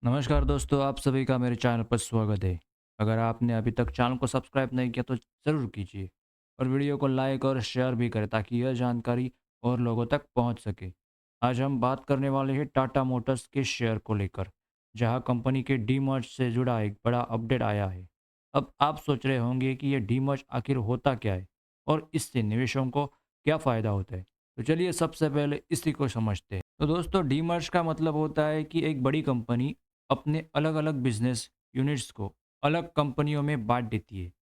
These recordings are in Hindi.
नमस्कार दोस्तों, आप सभी का मेरे चैनल पर स्वागत है। अगर आपने अभी तक चैनल को सब्सक्राइब नहीं किया तो ज़रूर कीजिए और वीडियो को लाइक और शेयर भी करें ताकि यह जानकारी और लोगों तक पहुंच सके। आज हम बात करने वाले हैं टाटा मोटर्स के शेयर को लेकर, जहां कंपनी के डीमर्ज से जुड़ा एक बड़ा अपडेट आया है। अब आप सोच रहे होंगे कि यह डीमर्ज आखिर होता क्या है और इससे निवेशकों को क्या फ़ायदा होता है। तो चलिए सबसे पहले इसी को समझते हैं। तो दोस्तों, डीमर्ज का मतलब होता है कि एक बड़ी कंपनी अपने अलग-अलग बिजनेस यूनिट्स को अलग कंपनियों में बाँट देती है।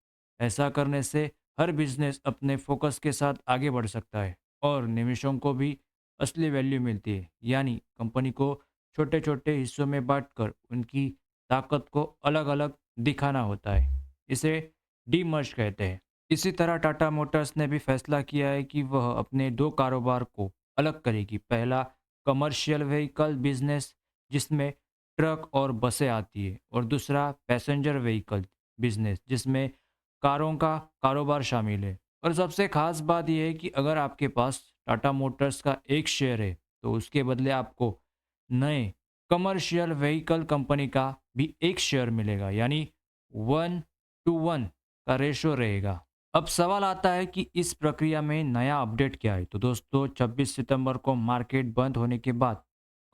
ऐसा करने से हर बिजनेस अपने फोकस के साथ आगे बढ़ सकता है और निवेशकों को भी असली वैल्यू मिलती है। यानी कंपनी को छोटे-छोटे हिस्सों में बाँटकर उनकी ताकत को अलग-अलग दिखाना होता है। इसे डीमर्ज कहते हैं। इसी तरह टाटा मोटर्स ने भी फैसला किया है कि वह अपने 2 कारोबार को अलग करेगी। पहला कमर्शियल व्हीकल बिज़नेस, जिसमें ट्रक और बसें आती है, और दूसरा पैसेंजर व्हीकल बिजनेस, जिसमें कारों का कारोबार शामिल है। और सबसे खास बात यह है कि अगर आपके पास टाटा मोटर्स का एक शेयर है तो उसके बदले आपको नए कमर्शियल व्हीकल कंपनी का भी एक शेयर मिलेगा, यानी 1:1 का रेशो रहेगा। अब सवाल आता है कि इस प्रक्रिया में नया अपडेट क्या है। तो दोस्तों, 26 सितंबर को मार्केट बंद होने के बाद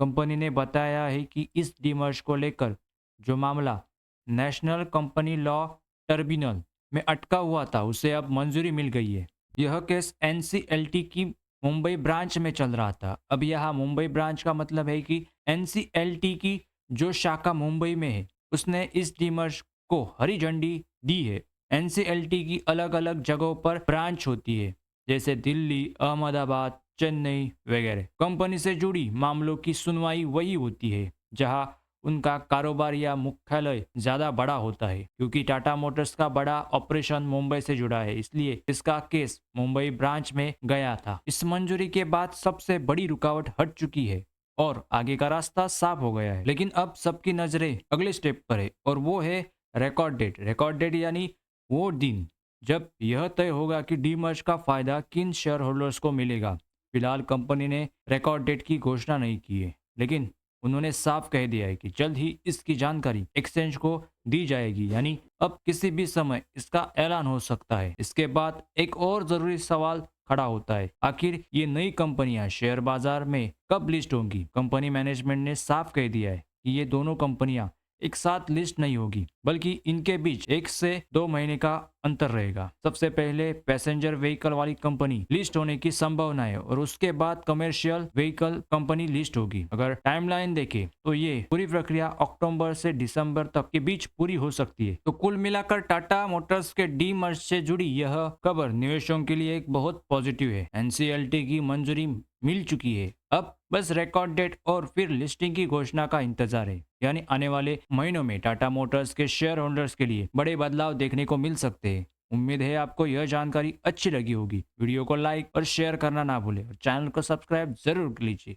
कंपनी ने बताया है कि इस डीमर्ज को लेकर जो मामला नेशनल कंपनी लॉ ट्रिब्यूनल में अटका हुआ था, उसे अब मंजूरी मिल गई है। यह केस एनसीएलटी की मुंबई ब्रांच में चल रहा था। अब यहाँ मुंबई ब्रांच का मतलब है कि एनसीएलटी की जो शाखा मुंबई में है, उसने इस डीमर्ज को हरी झंडी दी है। एनसीएलटी की अलग-अलग जगहों पर ब्रांच होती है, जैसे दिल्ली, अहमदाबाद, चेन्नई वगैरह। कंपनी से जुड़ी मामलों की सुनवाई वही होती है जहां उनका कारोबार या मुख्यालय ज़्यादा बड़ा होता है। क्योंकि टाटा मोटर्स का बड़ा ऑपरेशन मुंबई से जुड़ा है, इसलिए इसका केस मुंबई ब्रांच में गया था। इस मंजूरी के बाद सबसे बड़ी रुकावट हट चुकी है और आगे का रास्ता साफ हो गया है। लेकिन अब सबकी नजरें अगले स्टेप पर है, और वो है रिकॉर्ड डेट। रिकॉर्ड डेट यानी वो दिन जब यह तय होगा कि डीमर्ज का फायदा किन शेयर होल्डर्स को मिलेगा। फिलहाल कंपनी ने रिकॉर्ड डेट की घोषणा नहीं की है, लेकिन उन्होंने साफ कह दिया है कि जल्द ही इसकी जानकारी एक्सचेंज को दी जाएगी, यानी अब किसी भी समय इसका ऐलान हो सकता है। इसके बाद एक और जरूरी सवाल खड़ा होता है, आखिर ये नई कंपनियां शेयर बाजार में कब लिस्ट होंगी। कंपनी मैनेजमेंट ने साफ कह दिया है कि ये दोनों कंपनियां एक साथ लिस्ट नहीं होगी, बल्कि इनके बीच 1 से 2 महीने का अंतर रहेगा। सबसे पहले पैसेंजर व्हीकल वाली कंपनी लिस्ट होने की संभावना है और उसके बाद कमर्शियल व्हीकल कंपनी लिस्ट होगी। अगर टाइमलाइन देखें तो ये पूरी प्रक्रिया अक्टूबर से दिसंबर तक के बीच पूरी हो सकती है। तो कुल मिलाकर टाटा मोटर्स के डीमर्ज से जुड़ी यह खबर निवेशकों के लिए एक बहुत पॉजिटिव है। एनसीएलटी की मंजूरी मिल चुकी है, अब बस रिकॉर्ड डेट और फिर लिस्टिंग की घोषणा का इंतजार है। यानी आने वाले महीनों में टाटा मोटर्स के शेयर होल्डर्स के लिए बड़े बदलाव देखने को मिल सकते हैं। उम्मीद है आपको यह जानकारी अच्छी लगी होगी। वीडियो को लाइक और शेयर करना ना भूलें और चैनल को सब्सक्राइब जरूर कीजिए।